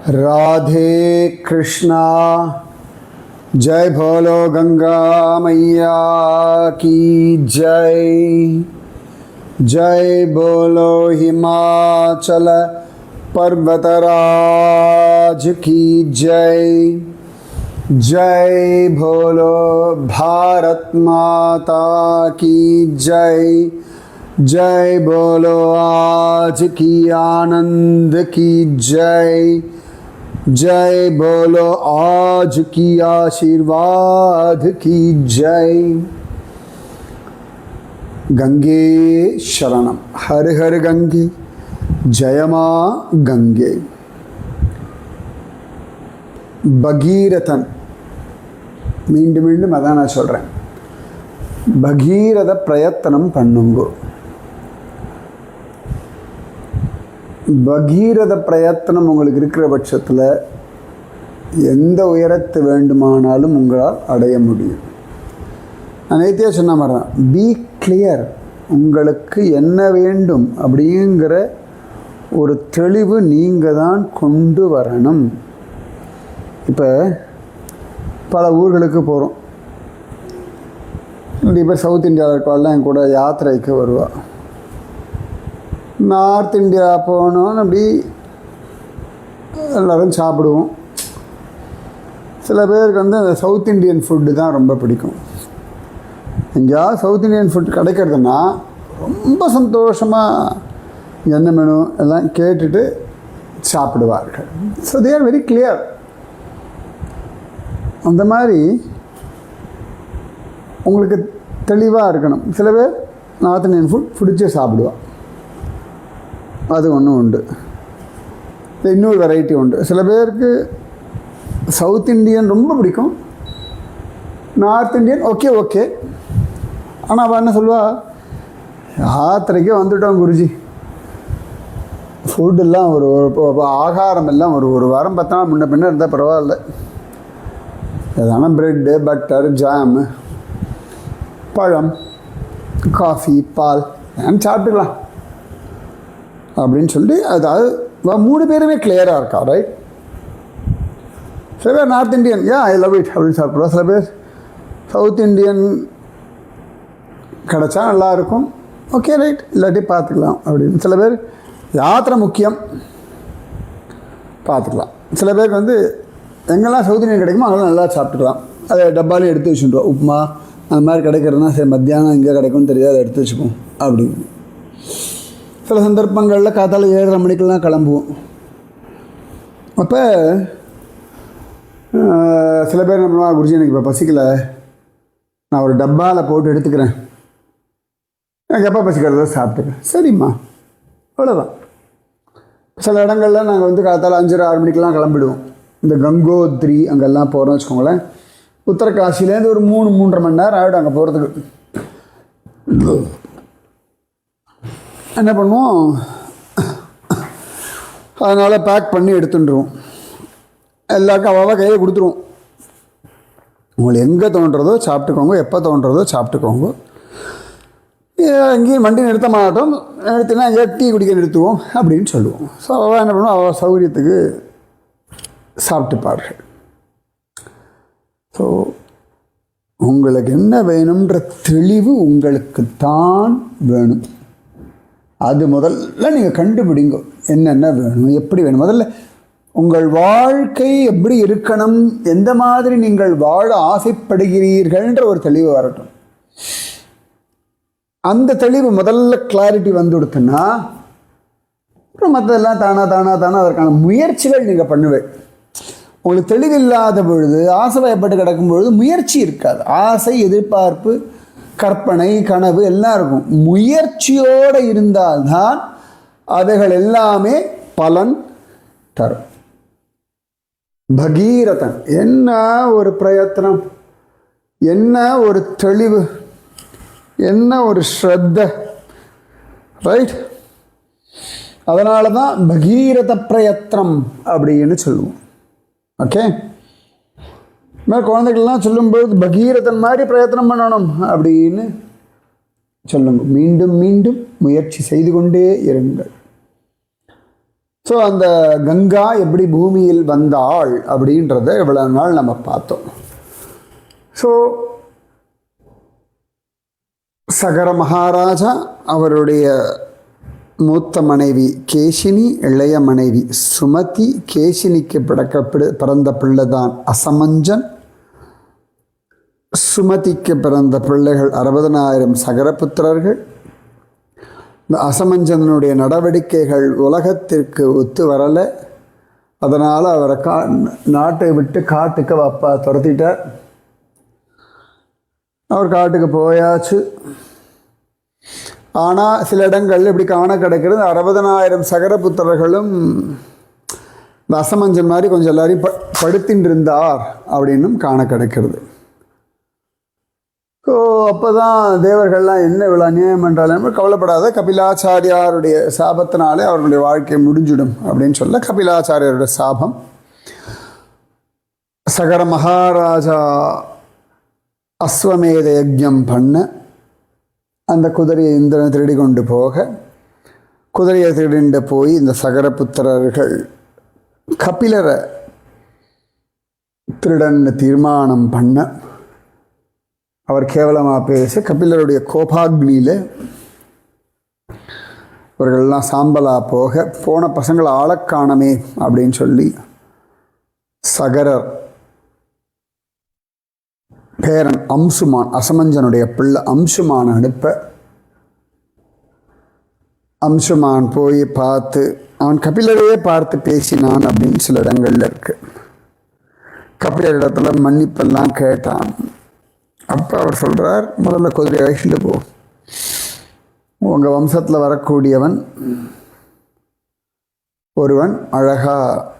राधे कृष्णा। जय बोलो गंगा मैया की जय। जय बोलो हिमाचल पर्वतराज की जय। जय बोलो भारत माता की जय। जय बोलो आज की आनंद की जय। जय बोलो आज की आशीर्वाद की जय। गंगे शरणम। हर हर गंगे, जय माँ गंगे। பகீரதன், மீண்டும் மீண்டும் அதான் நான் சொல்கிறேன், பகீரத பிரயத்தனம் பண்ணுங்கோ. பகீரத பிரயத்தனம் உங்களுக்கு இருக்கிற பட்சத்தில் எந்த உயரத்தை வேண்டுமானாலும் உங்களால் அடைய முடியும். நான் நேத்தியே சொன்ன மாதிரி தான், பி கிளியர். உங்களுக்கு என்ன வேண்டும் அப்படிங்கிற ஒரு தெளிவு நீங்கள் தான் கொண்டு வரணும். இப்போ பல ஊர்களுக்கு போகிறோம். இப்போ சவுத் இந்தியாவில் இருக்கவாள்லாம் என் கூட யாத்திரைக்கு வருவாள். நார்த் இந்தியா போகணுன்னு அப்படி எல்லோரும் சாப்பிடுவோம். சில பேருக்கு வந்து அந்த சவுத் இண்டியன் ஃபுட்டு தான் ரொம்ப பிடிக்கும். எங்கேயாவது சவுத் இண்டியன் ஃபுட் கிடைக்கிறதுனா ரொம்ப சந்தோஷமாக என்ன மெனு எல்லாம் கேட்டுட்டு சாப்பிடுவார்கள். So they are very clear. அந்த மாதிரி உங்களுக்கு தெளிவாக இருக்கணும். சில பேர் நார்த் இண்டியன் ஃபுட் பிடிச்சி சாப்பிடுவாள், அது ஒன்றும் உண்டு. இன்னொரு வெரைட்டி உண்டு. சில பேருக்கு சவுத் இண்டியன் ரொம்ப பிடிக்கும், நார்த் இண்டியன் ஓகே ஓகே. ஆனால் அவள் என்ன சொல்லுவாள், யாத்திரைக்கே வந்துட்டோம் குருஜி, ஃபுட்டெல்லாம் ஒரு ஆகாரம் எல்லாம் ஒரு வாரம் 10 நாள் முன்ன பின்ன இருந்தால் பரவாயில்ல, எதான ப்ரெட்டு பட்டர் ஜாமு பழம் காஃபி பால் ஏன்னு சாப்பிட்டுக்கலாம் அப்படின்னு சொல்லி, அதாவது 3 பேருமே கிளியராக இருக்கா, ரைட்? சில பேர் north Indian I love it அப்படின்னு சாப்பிட்ருவா. சில பேர் சவுத் இண்டியன் கிடச்சா நல்லாயிருக்கும், ஓகே ரைட், இல்லாட்டி பார்த்துக்கலாம் அப்படின்னு. சில பேர் யாத்திரை முக்கியம், பார்த்துக்கலாம். சில பேருக்கு வந்து எங்கெல்லாம் சவுத் இண்டியன் கிடைக்குமோ அதெல்லாம் நல்லா சாப்பிட்டுக்கலாம். அதை டப்பாலையும் எடுத்து வச்சுட்டுருவோம். உப்புமா அந்த மாதிரி கிடைக்கிறதுனா சரி, மத்தியானம் எங்கே கிடைக்கும்னு தெரியாது, அதை எடுத்து வச்சுப்போம் அப்படின்னு. சில சந்தர்ப்பங்களில் காத்தால 7:30 மணிக்கெல்லாம் கிளம்புவோம். அப்போ சில பேர் என்ன பண்ணுவா, குருஜி எனக்கு இப்போ பசிக்கலை, நான் ஒரு டப்பாவில் போட்டு எடுத்துக்கிறேன், எனக்கு எப்போ பசிக்கிறதோ சாப்பிட்டுக்கிறேன். சரிம்மா, அவ்வளோதான். சில இடங்களில் நாங்கள் வந்து காத்தால 5:30-6 மணிக்கெல்லாம் கிளம்பிடுவோம். இந்த கங்கோத்ரி அங்கெல்லாம் போகிறோம்னு வச்சுக்கோங்களேன். உத்தரகாசிலேருந்து ஒரு 3-3.5 மணி நேரம் ஆகிடும் அங்கே போகிறதுக்கு. என்ன பண்ணுவோம், அதனால் பேக் பண்ணி எடுத்துட்டுருவோம். எல்லாருக்கும் அவ்வளோ கையில் கொடுத்துருவோம். உங்களுக்கு எங்கே தோன்றதோ சாப்பிட்டுக்கோங்க, எப்போ தோன்றதோ சாப்பிட்டுக்கோங்க. எங்கேயும் வண்டி நிறுத்த மாட்டோம், நிறுத்தினா எங்கேயா டீ குடிக்க நிறுத்துவோம் அப்படின்னு சொல்லுவோம். ஸோ அவள் என்ன பண்ணுவோம், அவள் சௌகரியத்துக்கு சாப்பிட்டுப்பார்கள். ஸோ உங்களுக்கு என்ன வேணுன்ற தெளிவு உங்களுக்கு தான் வேணும். அது முதல்ல நீங்கள் கண்டுபிடிங்க, என்னென்ன வேணும், எப்படி வேணும். முதல்ல உங்கள் வாழ்க்கை எப்படி இருக்கணும், எந்த மாதிரி நீங்கள் வாழ ஆசைப்படுகிறீர்கள்ன்ற ஒரு தெளிவு வரட்டும். அந்த தெளிவு முதல்ல கிளாரிட்டி வந்து கொடுத்தோன்னா அப்புறம் மற்றதெல்லாம் தானாக அதற்கான முயற்சிகள் நீங்கள் பண்ணுவேன். உங்களுக்கு தெளிவில்லாத பொழுது, ஆசைப்பட்டு கிடக்கும் பொழுது முயற்சி இருக்காது. ஆசை, எதிர்பார்ப்பு, கற்பனை, கனவு எல்லாம் இருக்கும். முயற்சியோடு இருந்தால்தான் அவைகள் எல்லாமே பலன் தரும். பகீரதன் என்ன ஒரு பிரயத்தனம், என்ன ஒரு தெளிவு, என்ன ஒரு ஸ்ரத்த, ரைட்? அதனால தான் பகீரத பிரயத்தனம் அப்படின்னு சொல்லுவோம். ஓகே, மேலே குழந்தைகள்லாம் சொல்லும்போது பகீரதன் மாதிரி பிரயத்தனம் பண்ணணும் அப்படின்னு சொல்லுங்க. மீண்டும் மீண்டும் முயற்சி செய்து கொண்டே இருங்கள். ஸோ அந்த கங்கா எப்படி பூமியில் வந்தாள் அப்படின்றத இவ்வளவு நாள் நம்ம பார்த்தோம். ஸோ சகர மகாராஜா அவருடைய மூத்த மனைவி கேசினி, இளைய மனைவி சுமதி. கேசினிக்கு பிறந்த பிள்ளைதான் அசமஞ்சன். சுமதிக்கு பிறந்த பிள்ளைகள் 60,000 சகரபுத்திரர்கள். இந்த அசமஞ்சனுடைய நடவடிக்கைகள் உலகத்திற்கு ஒத்து வரலை. அதனால் அவரை நாட்டை விட்டு காட்டுக்கு அப்பா துரத்திட்டார். அவர் காட்டுக்கு போயாச்சு. ஆனால் சில இடங்கள் இப்படி காண கிடைக்கிறது. 60,000 சகரபுத்திரர்களும் இந்த அசமஞ்சன் மாதிரி கொஞ்சம் எல்லாரையும் படுத்தின்னு இருந்தார் அப்படின்னும் காண கிடைக்கிறது. ஸோ அப்போ தான் தேவர்கள்லாம் என்ன இவ்வளோ அநியாயம் பண்ணுறாலும் கவலைப்படாத, கபிலாச்சாரியாருடைய சாபத்தினாலே அவர்களுடைய வாழ்க்கை முடிஞ்சிடும் அப்படின்னு சொல்ல கபிலாச்சாரியாருடைய சாபம். சகர மகாராஜா அஸ்வமேத யஜ்ஞம் பண்ண அந்த குதிரையை இந்திரன் திருடி கொண்டு போக, குதிரையை திருடிண்டு போய் இந்த சகரபுத்திரர்கள் கபிலரை திருடன்னு தீர்மானம் பண்ண, அவர் கேவலமாக பேச கபிலருடைய கோபாக்னியில் இவர்கள்லாம் சாம்பலாக போக, போன பசங்களை ஆளக்காணமே அப்படின்னு சொல்லி சகரர் பேரன் அம்சுமான், அசமஞ்சனுடைய பிள்ளை அம்சுமான் அனுப்ப, அம்சுமான் போய் பார்த்து அவன் கபிலரையே பார்த்து பேசினான் அப்படின்னு சில இடங்கள்ல இருக்கு. கபிலரிடத்துல மன்னிப்பெல்லாம் கேட்டான். அப்போ அவர் சொல்கிறார், முதல்ல குதிரை அழைச்சிட்டு போ, உங்கள் வம்சத்தில் வரக்கூடியவன் ஒருவன் அழகாக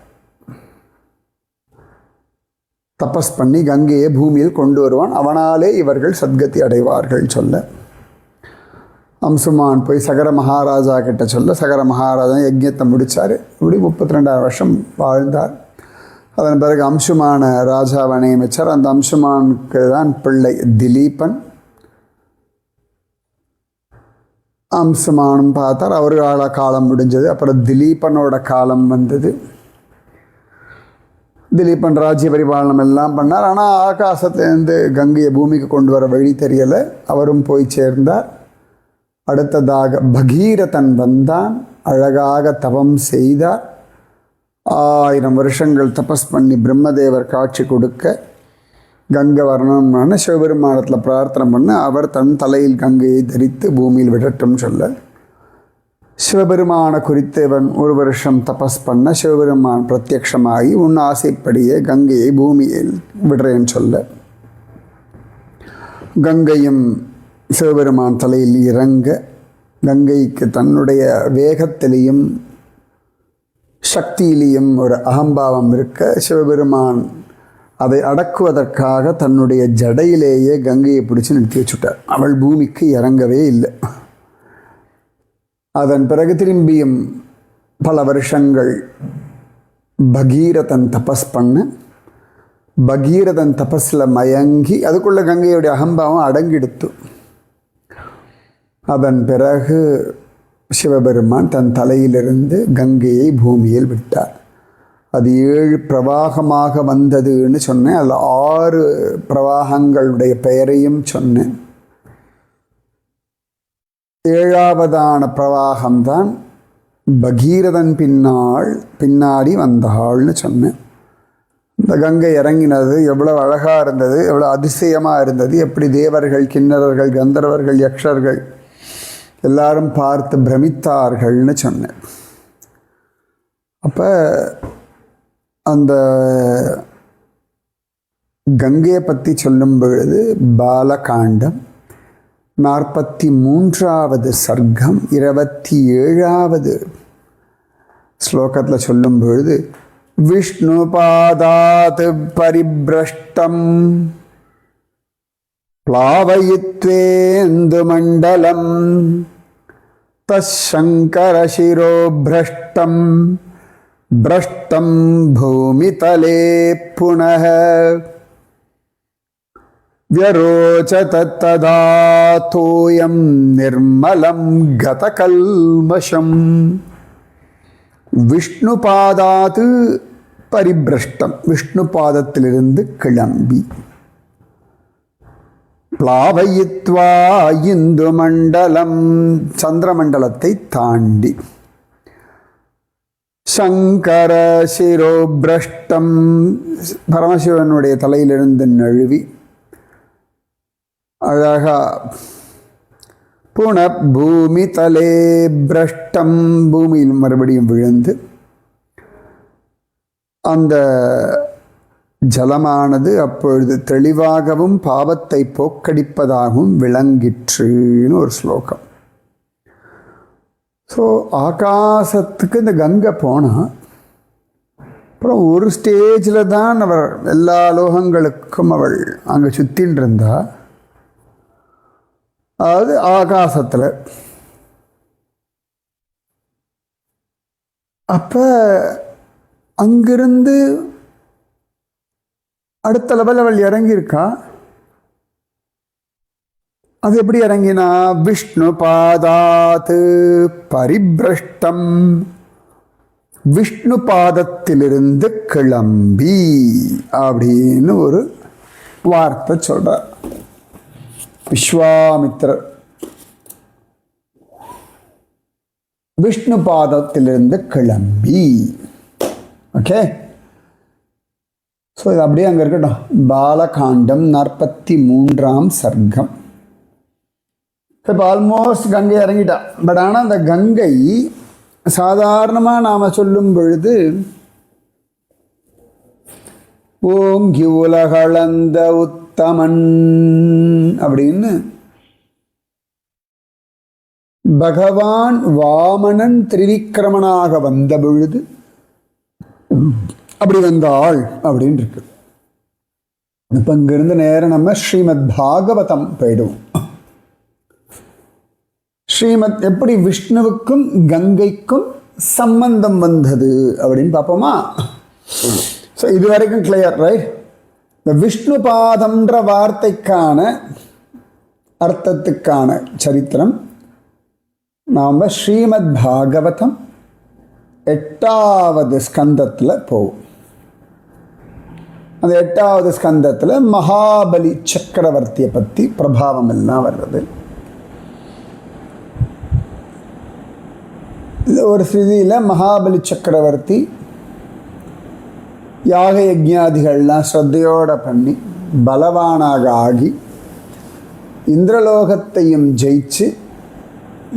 தபஸ் பண்ணி கங்கையை பூமியில் கொண்டு வருவான், அவனாலே இவர்கள் சத்கதி அடைவார்கள் சொல்ல, அம்சுமான் போய் சகர மகாராஜா கிட்ட சொல்ல, சகர மகாராஜா யஜ்ஞத்தை முடித்தார். இப்படி 32,000 வருஷம் வாழ்ந்தார். அதன் பிறகு அம்சுமான ராஜாவை நியமித்தார். அந்த அம்சுமானுக்கு தான் பிள்ளை திலீபன். அம்சுமானும் பார்த்தார், அவர்களோட காலம் முடிஞ்சது. அப்புறம் திலீபனோட காலம் வந்தது. திலீபன் ராஜ்ய பரிபாலனம் எல்லாம் பண்ணார். ஆனால் ஆகாசத்துலேருந்து கங்கையை பூமிக்கு கொண்டு வர வழி தெரியலை. அவரும் போய் சேர்ந்தார். அடுத்ததாக பகீரதன் வந்தான், அழகாக தவம் செய்தார். 1000 வருஷங்கள் தபஸ் பண்ணி பிரம்மதேவர் காட்சி கொடுக்க, கங்கை வரணும்னு சிவபெருமானத்தில் பிரார்த்தனை பண்ண, அவர் தன் தலையில் கங்கையை தரித்து பூமியில் விடட்டும் சொல்ல, சிவபெருமான குறித்து இவன் 1 வருஷம் தபஸ் பண்ண, சிவபெருமான் பிரத்யக்ஷமாகி உன் ஆசைப்படியே கங்கையை பூமியில் விடுறேன்னு சொல்ல, கங்கையும் சிவபெருமான் தலையில் இறங்க, கங்கைக்கு தன்னுடைய வேகத்திலையும் சக்தியிலையும் ஒரு அகம்பாவம் இருக்க, சிவபெருமான் அதை அடக்குவதற்காக தன்னுடைய ஜடையிலேயே கங்கையை பிடிச்சி நிறுத்தி வச்சுட்டார். அவள் பூமிக்கு இறங்கவே இல்லை. அதன் பிறகு திரும்பியும் பல வருஷங்கள் பகீரதன் தபஸ் பண்ண, பகீரதன் தபஸில் மயங்கி அதுக்குள்ள கங்கையுடைய அகம்பாவம் அடங்கிடுத்து. அதன் பிறகு சிவபெருமான் தன் தலையிலிருந்து கங்கையை பூமியில் விட்டார். அது 7 பிரவாகமாக வந்ததுன்னு சொன்னேன். அதில் 6 பிரவாகங்களுடைய பெயரையும் சொன்னேன். 7ஆவதான பிரவாகம்தான் பகீரதன் பின்னாடி வந்தாள்னு சொன்னேன். இந்த கங்கை இறங்கினது எவ்வளோ அழகாக இருந்தது, எவ்வளோ அதிசயமாக இருந்தது, எப்படி தேவர்கள், கிண்ணறர்கள், கந்தர்வர்கள், யக்ஷர்கள் எல்லாரும் பார்த்து பிரமித்தார்கள்னு சொன்னேன். அப்போ அந்த கங்கையை பற்றி சொல்லும் பொழுது பாலகாண்டம் 43வது சர்க்கம் 27வது ஸ்லோகத்தில் சொல்லும் பொழுது, விஷ்ணு பாதாத் பரிப்ரஷ்டம் प्लावयित्वेन्दु मण्डलं तशङ्करशिरो भ्रष्टं भ्रष्टं भूमितले पुनः व्यरोचत तदा तोयं निर्मलं गतकल्मषं விஷ்ணு பாதாது பரிபிரஷ்டம், விஷ்ணு பாதத்திலிருந்து கிளம்பி, பிளாவயித்வா இந்து மண்டலம், சந்திரமண்டலத்தை தாண்டி, சங்கர சிரோபிரஷ்டம், பரமசிவனுடைய தலையிலிருந்து நழுவி அழகா புன பூமி தலே பிரஷ்டம், பூமியில் மறுபடியும் விழுந்து அந்த ஜலமானது அப்பொழுது தெளிவாகவும் பாவத்தை போக்கடிப்பதாகவும் விளங்கிற்றுன்னு ஒரு ஸ்லோகம். ஸோ ஆகாசத்துக்கு இந்த கங்கை போனால் அப்புறம் ஒரு ஸ்டேஜில் தான் அவர் எல்லா லோகங்களுக்கும் அவள் அங்கே சுற்றின்னு இருந்தா. அதாவது ஆகாசத்தில் அப்போ அங்கிருந்து அடுத்த லெவல் அவள் இறங்கியிருக்கா. அது எப்படி இறங்கினா, விஷ்ணு பாதாத் பரிபிரஷ்டம், விஷ்ணு பாதத்திலிருந்து கிளம்பி அப்படின்னு ஒரு வார்த்தை சொல்றார் விஸ்வாமித்திரர். விஷ்ணு பாதத்திலிருந்து கிளம்பி. ஓகே, ஸோ இது அப்படியே அங்கே இருக்கட்டும். பாலகாண்டம் 43ஆம் சர்க்கம். இப்போ ஆல்மோஸ்ட் கங்கை இறங்கிட்டா. பட் ஆனால் அந்த கங்கை சாதாரணமாக நாம் சொல்லும் பொழுது ஓங்கி உலகளந்த உத்தமன் அப்படின்னு பகவான் வாமனன் திரிவிக்கிரமனாக வந்த பொழுது அப்படி வந்தாள் அப்படின்னு இருக்கு. இப்போ இங்கிருந்து நேரம் நம்ம ஸ்ரீமத் பாகவதம் போயிடுவோம். ஸ்ரீமத் எப்படி விஷ்ணுவுக்கும் கங்கைக்கும் சம்பந்தம் வந்தது அப்படின்னு பார்ப்போமா? ஸோ இது வரைக்கும் கிளியர், ரைட்? இந்த விஷ்ணு பாதம்ன்ற வார்த்தைக்கான அர்த்தத்துக்கான சரித்திரம் நாம் ஸ்ரீமத் பாகவதம் 8வது ஸ்கந்தத்தில் போவோம். அந்த 8வது ஸ்கந்தத்தில் மகாபலி சக்கரவர்த்தியை பற்றி பிரபாவம் எல்லாம் வருது. ஒரு ஸ்திதியில் மகாபலி சக்கரவர்த்தி யாக யஜ்ஞாதிகள்லாம் ஸ்ரத்தையோடு பண்ணி பலவானாக ஆகி இந்திரலோகத்தையும் ஜெயிச்சு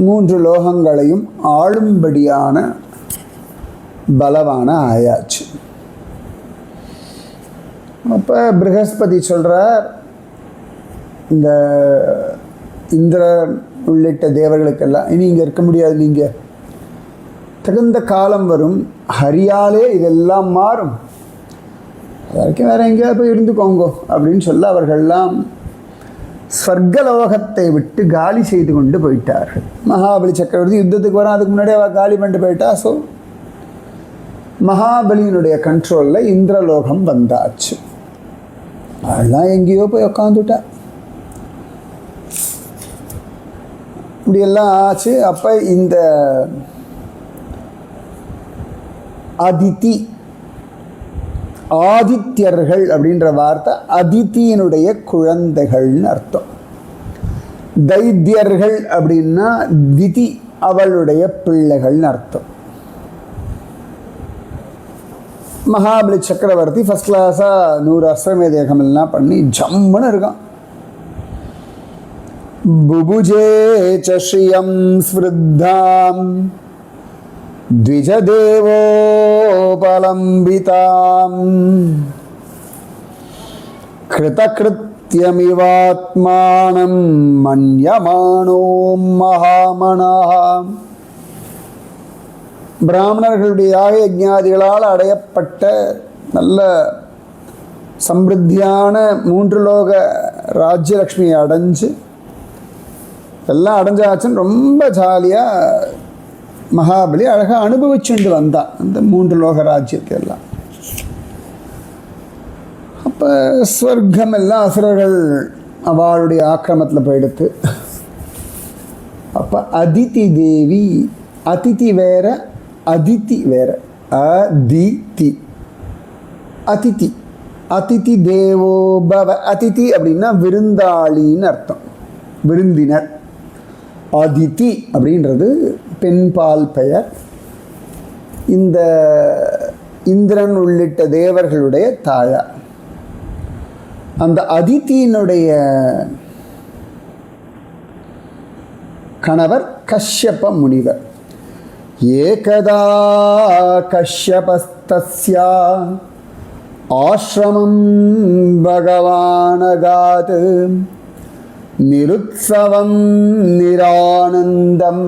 3 லோகங்களையும் ஆளும்படியான பலவான ஆயாச்சு. அப்போ ப்ரஹஸ்பதி சொல்கிறார், இந்த இந்திர உள்ளிட்ட தேவர்களுக்கெல்லாம் இனி இங்கே இருக்க முடியாது, நீங்கள் தகுந்த காலம் வரும், ஹரியாலே இதெல்லாம் மாறும், அது வரைக்கும் வேறு எங்கேயாவது போய் இருந்துக்கோங்க அப்படின்னு சொல்ல அவர்கள்லாம் ஸ்வர்கலோகத்தை விட்டு காலி செய்து கொண்டு போயிட்டார்கள். மகாபலி சக்கரவர்த்தி யுத்தத்துக்கு வரும், அதுக்கு முன்னாடியே அவள் காலி பண்ணிட்டு போயிட்டா. ஸோ மகாபலியினுடைய கண்ட்ரோலில் இந்திரலோகம் வந்தாச்சு. அதெல்லாம் எங்கேயோ போய் உக்காந்துட்டா. இப்படியெல்லாம் ஆச்சு. அப்போ இந்த அதிதி, ஆதித்யர்கள் அப்படின்ற வார்த்தை அதித்தியினுடைய குழந்தைகள்னு அர்த்தம். தைத்தியர்கள் அப்படின்னா திதி அவளுடைய பிள்ளைகள்னு அர்த்தம். மகாபலி சக்கரவர்த்தி ஃபஸ்ட் கிளாஸாக 100 அஸ்வமேதேகம் எல்லாம் பண்ணி ஜம்முன்னு இருக்கான். புபுஜே ஸ்ரீயம் ஸ்மிருத்தாம் த்விஜதேவோபலம்பிதாம் கிருதகிருத்யமிவாத்மானம் மன்யமானோ மகாமனாம். பிராமணர்களுடைய யாக யஜ்ஞாதிகளால் அடையப்பட்ட நல்ல சம்பிருத்தியான 3 லோக ராஜ்யலக்ஷ்மியை அடைஞ்சு எல்லாம் அடைஞ்சாச்சுன்னு ரொம்ப ஜாலியாக மகாபலி அழகாக அனுபவிச்சுட்டு வந்தான் அந்த 3 லோக ராஜ்யத்தை எல்லாம். அப்போ ஸ்வர்க்கம் எல்லாம் அசுரர்கள் அவளுடைய ஆக்கிரமத்தில் போயிடுத்து. அப்போ அதிதி தேவி, அதிதி வேற அதிதி வேற. அதிதி அதிதி அதிதி தேவோ பவ. அதிதி அப்படின்னா விருந்தாளின்னு அர்த்தம், விருந்தினர். அதிதி அப்படின்றது பெண்பால் பெயர். இந்த இந்திரன் உள்ளிட்ட தேவர்களுடைய தாயார். அந்த அதித்தியினுடைய கணவர் கஷ்யப முனிவர். ஏகதா கஷ்யபஸ்தஸ்யா ஆஸ்ரமம் பகவானகாத் நிருத்சவம் நிரானந்தம்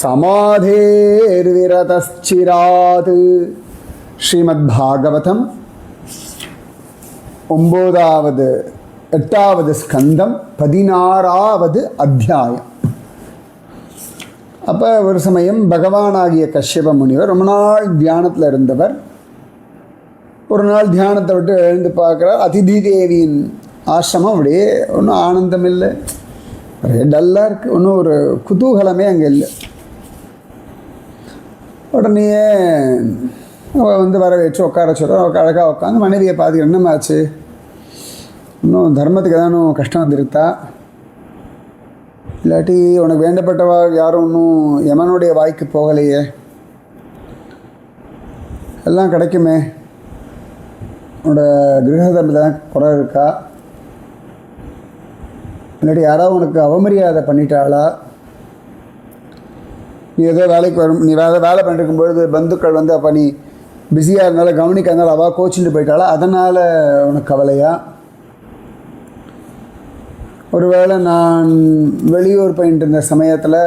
சமாதேர்விரதச்சிராத். ஸ்ரீமத் பாகவதம் 8வது ஸ்கந்தம் 16வது அத்தியாயம். அப்போ ஒரு சமயம் பகவானாகிய கஷ்யப முனிவர் ரொம்ப நாள் தியானத்தில் இருந்தவர். ஒரு நாள் தியானத்தை விட்டு எழுந்து பார்க்குறார். அதிதி தேவியின் ஆசிரமம் அப்படியே ஒன்றும் ஆனந்தம் இல்லை, ஒரே டல்லாக இருக்குது, ஒன்றும் ஒரு குதூகலமே அங்கே இல்லை. உடனே அவள் வர வச்சு உட்கார சொல்கிறார். அவள் அழகாக உட்காந்து மனைவியை பார்த்துக்க, என்னமாச்சு, இன்னும் தர்மத்துக்கு ஏதானும் கஷ்டம் வந்துருத்தா, இல்லாட்டி உனக்கு வேண்டப்பட்டவா யாரும் இன்னும் யமனுடைய வாய்க்கு போகலையே, எல்லாம் கிடைக்குமே, உன்னோட கிரகதர்மத்தில் தான் குறை இருக்கா, இல்லாட்டி யாராவது உனக்கு அவமரியாதை பண்ணிட்டாளா, நீ ஏதோ வேலைக்கு வரும், நீ வேலை பண்ணிருக்கும்பொழுது பந்துக்கள் அப்போ நீ பிஸியாக இருந்தாலும் கவனிக்கிறதுனால அவள் கோச்சிட்டு போயிட்டாளா, அதனால் உனக்கு கவலையா, ஒருவேளை நான் வெளியூர் போயிட்டு இருந்த சமயத்தில்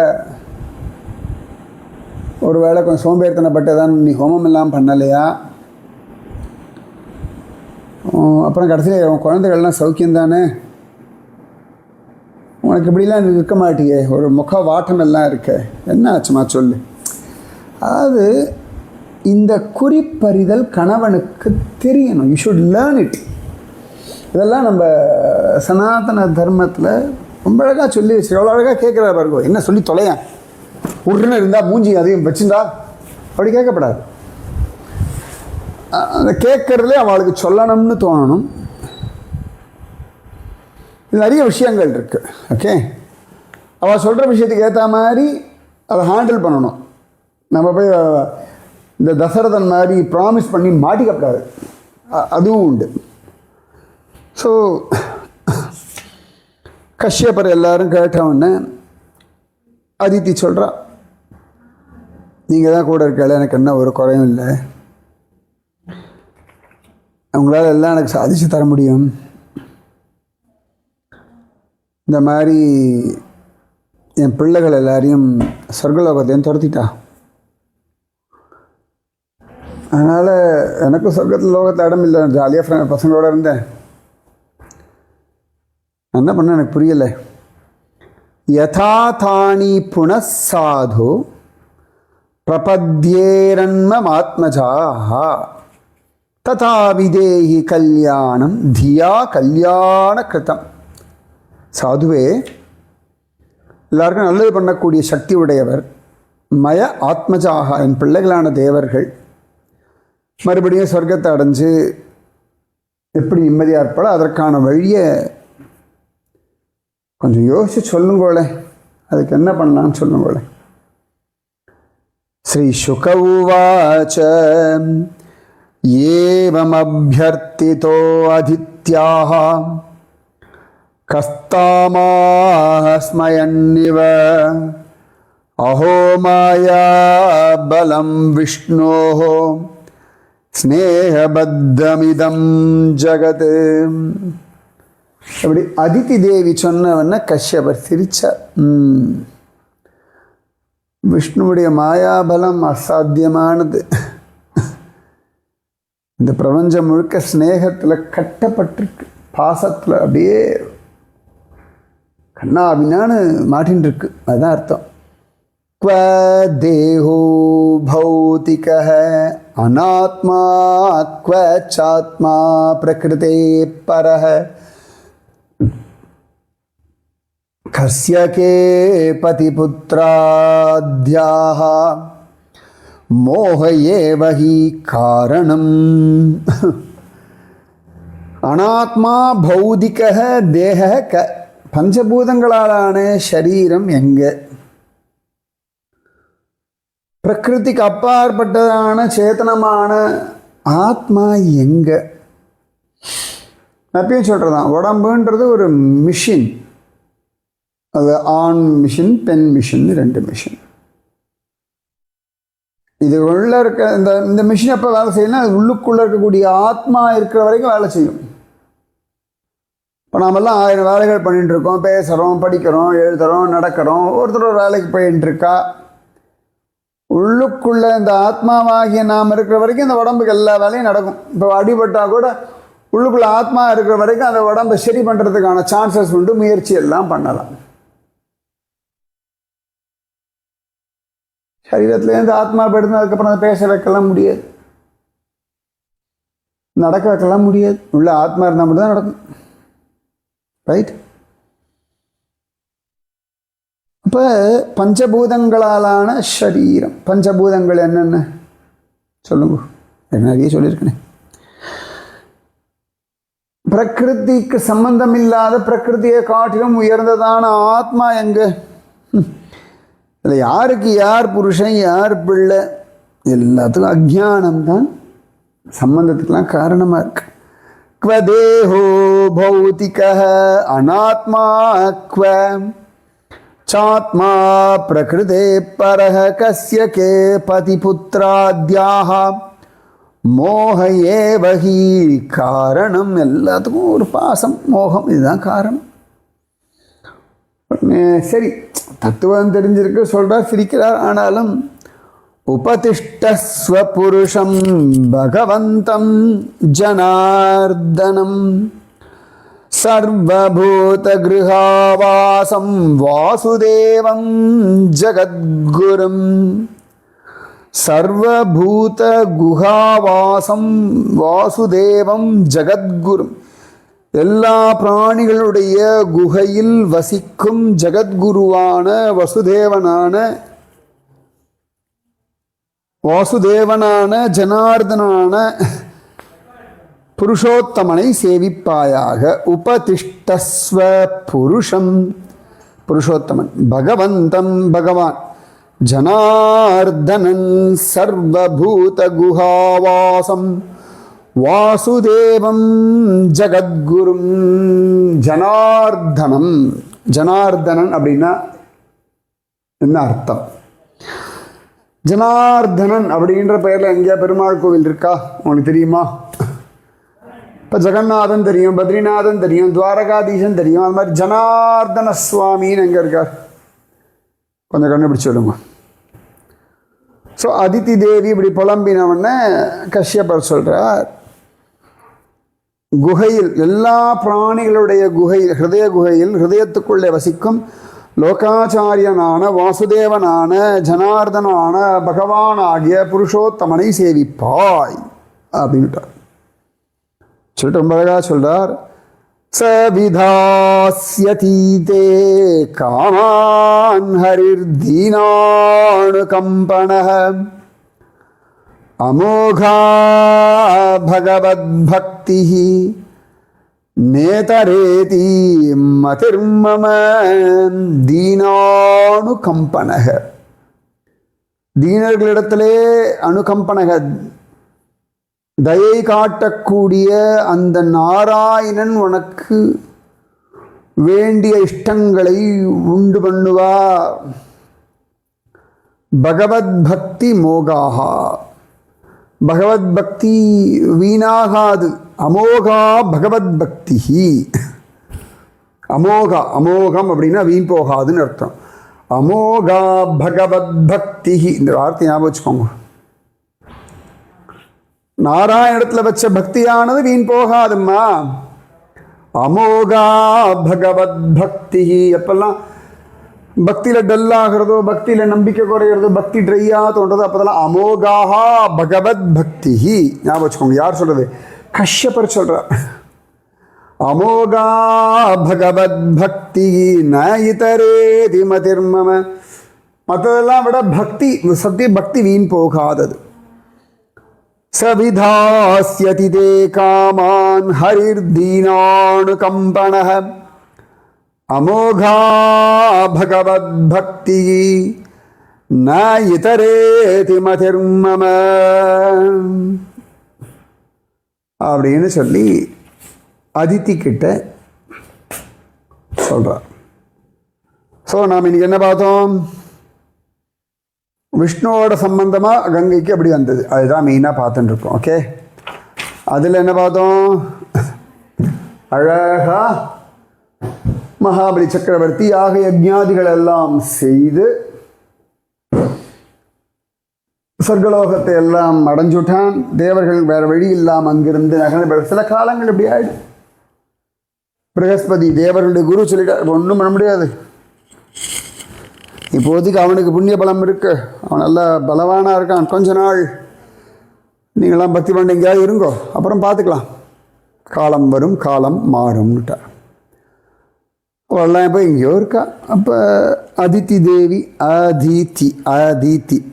ஒருவேளை கொஞ்சம் சோம்பேறித்தனப்பட்டு தான் நீ ஹோமம் எல்லாம் பண்ணலையா, அப்புறம் கடைசியில் உன் குழந்தைகள்லாம் சௌக்கியம் தானே, உனக்கு இப்படிலாம் இருக்க மாட்டியே, ஒரு முக வாட்டம் எல்லாம் இருக்க, என்ன ஆச்சுமா சொல்லு. அதாவது இந்த குறிப்பறிதல் கணவனுக்கு தெரியணும். You should learn it. இதெல்லாம் நம்ம சனாதன தர்மத்தில் ரொம்ப அழகாக சொல்லி வச்சு, எவ்வளோ அழகாக கேட்குறா பாருங்க. என்ன சொல்லி தொலையன், உருன்னு இருந்தால் மூஞ்சி அதையும் வச்சுருந்தா அப்படி கேட்கப்படாது. அந்த கேட்குறதுலே அவளுக்கு சொல்லணும்னு தோணணும். நிறைய விஷயங்கள் இருக்குது. ஓகே, அவள் சொல்கிற விஷயத்துக்கு ஏற்ற மாதிரி அதை ஹேண்டில் பண்ணணும். நம்ம போய் இந்த தசரதன் மாதிரி ப்ராமிஸ் பண்ணி மாட்டிக்கப்படாது, அதுவும் உண்டு. ஸோ கஷ்யப்பர் எல்லாரும் கேட்டவுடனே அதித்தி சொல்கிறா, நீங்கள் தான் கூட இருக்கல, எனக்கு என்ன ஒரு குறையும் இல்லை, அவங்களால எல்லாம் எனக்கு சாதிச்சு தர முடியும், இந்த மாதிரி என் பிள்ளைகள் எல்லாரையும் சொர்க்கலோகத்தையும் துரத்திட்டா, அதனால் எனக்கும் சொர்க்கத்தில் லோகத்தில் இடம் இல்லை, ஜாலியாக பசங்களோடு இருந்தேன், என்ன பண்ண எனக்கு புரியலை. யதா தானி புனசாது பிரபத்யேரன்மமாத்மஜாஹ ததா விதேஹி கல்யாணம் தியா கல்யாண கிருதம். சாதுவே, எல்லாருக்கும் நல்லது பண்ணக்கூடிய சக்தி உடையவர், மய ஆத்மஜாக, என் பிள்ளைகளான தேவர்கள் மறுபடியும் சொர்க்கத்தை அடைஞ்சு எப்படி நிம்மதியாக இருப்பாளோ அதற்கான வழியை கொஞ்சம் யோசிச்சு சொல்லுங்கோளே, அதுக்கு என்ன பண்ணலான்னு சொல்லுங்கோளே. ஸ்ரீ சுக உவாச ஏவமப்யர்த்திதோ அதித்யாஹ கஸ்தாமாஹ ஸ்மயன்னிவ அஹோ மாயா பலம் விஷ்ணோஹ ஸ்நேகபத்தமிதம் ஜகத். அப்படி அதித்தி தேவி சொன்னவன கஷ்யபர் சிரிச்சார். விஷ்ணுவுடைய மாயாபலம் அசாத்தியமானது. இந்த பிரபஞ்சம் முழுக்க ஸ்நேகத்தில் கட்டப்பட்டிருக்கு, பாசத்தில் அப்படியே கண்ணாபின்னான்னு மாட்டின்னு இருக்கு. அதுதான் அர்த்தம். क्व देहो भौतिकः अनात्मा क्व चात्मा प्रकृते परः कस्य के पतिपुत्राद्याः மோக ஏவஹி காரணம். அனாத்மா பௌதிக தேக க. பஞ்சபூதங்களாலான சரீரம் எங்க? பிரகிருதிக்கு அப்பாற்பட்டதான சேத்தனமான ஆத்மா எங்க? அப்பயும் சொல்கிறதான், உடம்புன்றது ஒரு மிஷின். அது ஆண் மிஷின், பெண் மிஷின், 2 மிஷின். இது உள்ள இருக்க இந்த மிஷின் எப்போ வேலை செய்யணும்? அது உள்ளுக்குள்ளே இருக்கக்கூடிய ஆத்மா இருக்கிற வரைக்கும் வேலை செய்யும். இப்போ நாமெல்லாம் 1000 வேலைகள் பண்ணிகிட்டு இருக்கோம், பேசுகிறோம், படிக்கிறோம், எழுதுகிறோம், நடக்கிறோம். ஒருத்தர் ஒரு வேலைக்கு போயிட்டு இருக்கா. உள்ளுக்குள்ளே இந்த ஆத்மாவாகிய நாம் இருக்கிற வரைக்கும் இந்த உடம்புக்கு எல்லா வேலையும் நடக்கும். இப்போ அடிபட்டால் கூட உள்ளுக்குள்ளே ஆத்மா இருக்கிற வரைக்கும் அந்த உடம்பை சரி பண்ணுறதுக்கான சான்சஸ் உண்டு, முயற்சி எல்லாம் பண்ணலாம். சரீரத்துலேருந்து ஆத்மா போயிடுது, அதுக்கப்புறம் அதை பேச வைக்கலாம் முடியாது, நடக்க வைக்கலாம் முடியாது. உள்ள ஆத்மா இருந்தால் மட்டும் தான் நடக்கும். ரைட்? அப்போ பஞ்சபூதங்களாலான சரீரம். பஞ்சபூதங்கள் என்னென்ன சொல்லுங்க? நிறைய சொல்லியிருக்கேன். பிரகிருதிக்கு சம்பந்தம் இல்லாத, பிரகிருதியை காட்டிலும் உயர்ந்ததான ஆத்மா எங்க? இல்லை, யாருக்கு யார் புருஷன், யார் பிள்ளை, எல்லாத்துக்கும் அஜ்ஞானம் தான் சம்பந்தத்துக்கெல்லாம் காரணமாக இருக்கு. क्व देहो भौतिकः अनात्मा क्व चात्मा प्रकृते परः कस्य के पतिपुत्राद्याः मोह एव हि कारणம். எல்லாத்துக்கும் ஒரு பாசம், மோகம், இதுதான் காரணம். சரி, தத்துவம் தெரிஞ்சிருக்கு சொல்கிறார், சிரிக்கிறார். ஆனாலும் உபதிஷ்டஸ்வ புருஷம் பகவந்தம் ஜனார்தனம் சர்வபூத கிருஹாவாசம் வாசுதேவம் ஜகத்குரும். சர்வபூத குஹாவாசம் வாசுதேவம் ஜகத்குரும். எல்லா பிராணிகளுடைய குகையில் வசிக்கும் ஜகத்குருவான வாசுதேவனான ஜனார்தனான புருஷோத்தமனை சேவிப்பாயாக. உபதிஷ்டஸ்வ புருஷம், புருஷோத்தமன், பகவந்தம், பகவான், ஜனார்தனன், சர்வபூத குஹாவாசம், வாசுதேவம் ஜகத்குரும். ஜனார்தனம், ஜனார்தனன் அப்படின்னா என்ன அர்த்தம்? ஜனார்தனன் அப்படின்ற பெயரில் எங்கேயா பெருமாள் கோவில் இருக்கா? உங்களுக்கு தெரியுமா? இப்போ ஜெகநாதன் தெரியும், பத்ரிநாதன் தெரியும், துவாரகாதீசன் தெரியும். அது மாதிரி ஜனார்தன சுவாமின்னு எங்கே இருக்கார்? கொஞ்சம் கண்டுபிடிச்சு சொல்லுங்க. ஸோ அதித்தி தேவி இப்படி புலம்பினவொன்னே கஷ்யப்பர் சொல்கிறார், குகையில், எல்லா பிராணிகளுடைய குகையில், ஹிருதய குகையில், ஹிருதயத்துக்குள்ளே வசிக்கும் லோகாச்சாரியனான வாசுதேவனான ஜனார்தனான பகவான் ஆகிய புருஷோத்தமனை சேவிப்பாய் அப்படின்ட்டார். சொல்லிட்டு ரொம்ப அழகா சொல்றார். ச விதாஸ்யதீதே காமான் ஹரிர் தீனானு கம்பணஹ அமோகா பகவத் பக்திஹி நேதரேதி மதிர்மம தீனானுகம்பனக. தீனர்களிடத்திலே அனுகம்பனக, தயை காட்டக்கூடிய அந்த நாராயணன் உனக்கு வேண்டிய இஷ்டங்களை உண்டு பண்ணுவா. பகவத் பக்தி மோகாஹா, பகவத் பக்தி வீணாகாது. அமோகா பகவத் பக்தி. அமோகா, அமோகம் அப்படின்னா வீண் போகாதுன்னு அர்த்தம். அமோகா பகவத் பக்தி, இந்த வார்த்தை ஞாபகம் வச்சுக்கோங்க. நாராயணத்தில் வச்ச பக்தியானது வீண் போகாதும்மா. அமோகா பகவத் பக்தி. எப்பெல்லாம் பக்தியில் டல்லாகிறதோ, பக்தியில் நம்பிக்கை குறையிறதோ, பக்தி ட்ரையாக தோன்றதோ, அப்போதெல்லாம் அமோகாஹா பகவத் பக்தி ஞாபகம் வச்சுக்கோங்க. யார் சொல்கிறது? கஷ்யப்பர் சொல்கிறார். அமோகா பகவத் பக்தி ந இதரேதி மதிர்மம மற்றதெல்லாம் விட பக்தி, சத்திய பக்தி வீண் போகாதது. சவிதாஸ்யதி தே காமான் ஹரிர்தீனானுகம்பணஹ அமோகா பகவத் பக்தி ந இதரேதி மதிர்மம அப்படின்னு சொல்லி அதித்தி கிட்ட சொல்றார். ஸோ நாம் இன்னைக்கு என்ன பார்த்தோம்? விஷ்ணுவோட சம்பந்தமாக கங்கைக்கு அப்படி வந்தது, அதுதான் மெயினாக பார்த்துட்டு இருக்கோம். ஓகே, அதில் என்ன பார்த்தோம்? அழகா மகாபலி சக்கரவர்த்தி யாக யஜ்ஞாதிகள் எல்லாம் செய்து சொர்க்கலோகத்தை எல்லாம் அடைஞ்சுட்டான். தேவர்கள் வேற வழி இல்லாமல் அங்கிருந்து நகர்ந்து சில காலங்கள் இப்படி ஆயிடும். பிரகஸ்பதி தேவர்களுடைய குரு சொல்லிட்டார், ஒன்றும் பண்ண முடியாது, இப்போதைக்கு அவனுக்கு புண்ணிய பலம் இருக்கு, அவன் நல்ல பலவானாக இருக்கான், கொஞ்ச நாள் நீங்களாம் பக்தி பண்ண எங்கேயாவது இருங்கோ, அப்புறம் பார்த்துக்கலாம், காலம் வரும் காலம் மாறும்னுட்டார். அவெல்லாம் இப்போ எங்கேயோ இருக்கா. அப்போ அதித்தி தேவி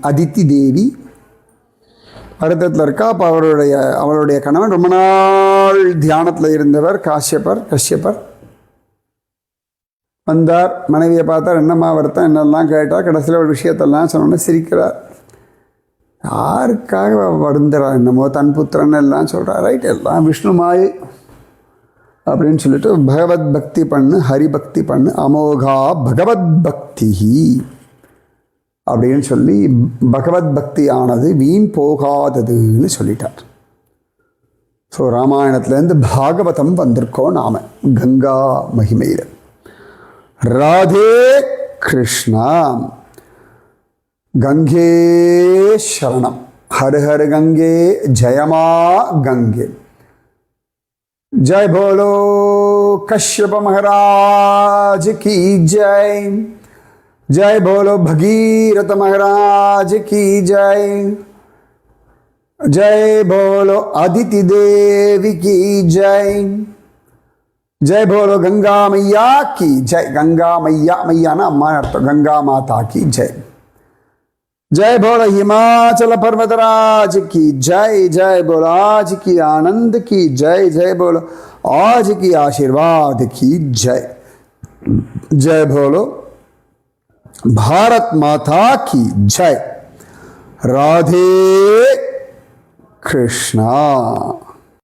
அதித்தி தேவி வருத்தத்தில் இருக்கா. அப்போ அவளுடைய கணவன் ரொம்ப நாள் தியானத்தில் இருந்தவர் கஷ்யப்பர் வந்தார். மனைவியை பார்த்தார், என்னம்மா வருத்தம், என்னெல்லாம் கேட்டார். கடைசியில் ஒரு விஷயத்தெல்லாம் சொன்னோன்னே சிரிக்கிறார். யாருக்காக வருந்துறார், என்னமோ தன் புத்திரன் எல்லாம் சொல்கிறார். ரைட், எல்லாம் விஷ்ணு மாயை அப்படின்னு சொல்லிட்டு பகவத் பக்தி பண்ணு, ஹரிபக்தி பண்ணு, அமோகா பகவத் பக்தி அப்படின்னு சொல்லி பகவத் பக்தி ஆனது வீண் போகாததுன்னு சொல்லிட்டார். ஸோ ராமாயணத்துலேருந்து பாகவதம் வந்திருக்கோம் நாம் கங்கா மகிமையில். ராதே கிருஷ்ணா. கங்கே சரணம். ஹர ஹர கங்கே, ஜயமா கங்கே. जय बोलो कश्यप महाराज की जय. जय बोलो भगीरथ महाराज की जय. जय बोलो अदिति देवी की जय. जय बोलो गंगा मैया की जय. गंगा मैया, मैया ना अम्मा अर्थ, गंगा माता की जय. जय बोलो हिमाचल पर्वतराज की जय. जय बोलो आज की आनंद की जय. जय बोलो आज की आशीर्वाद की जय. जय बोलो भारत माता की जय. राधे कृष्णा.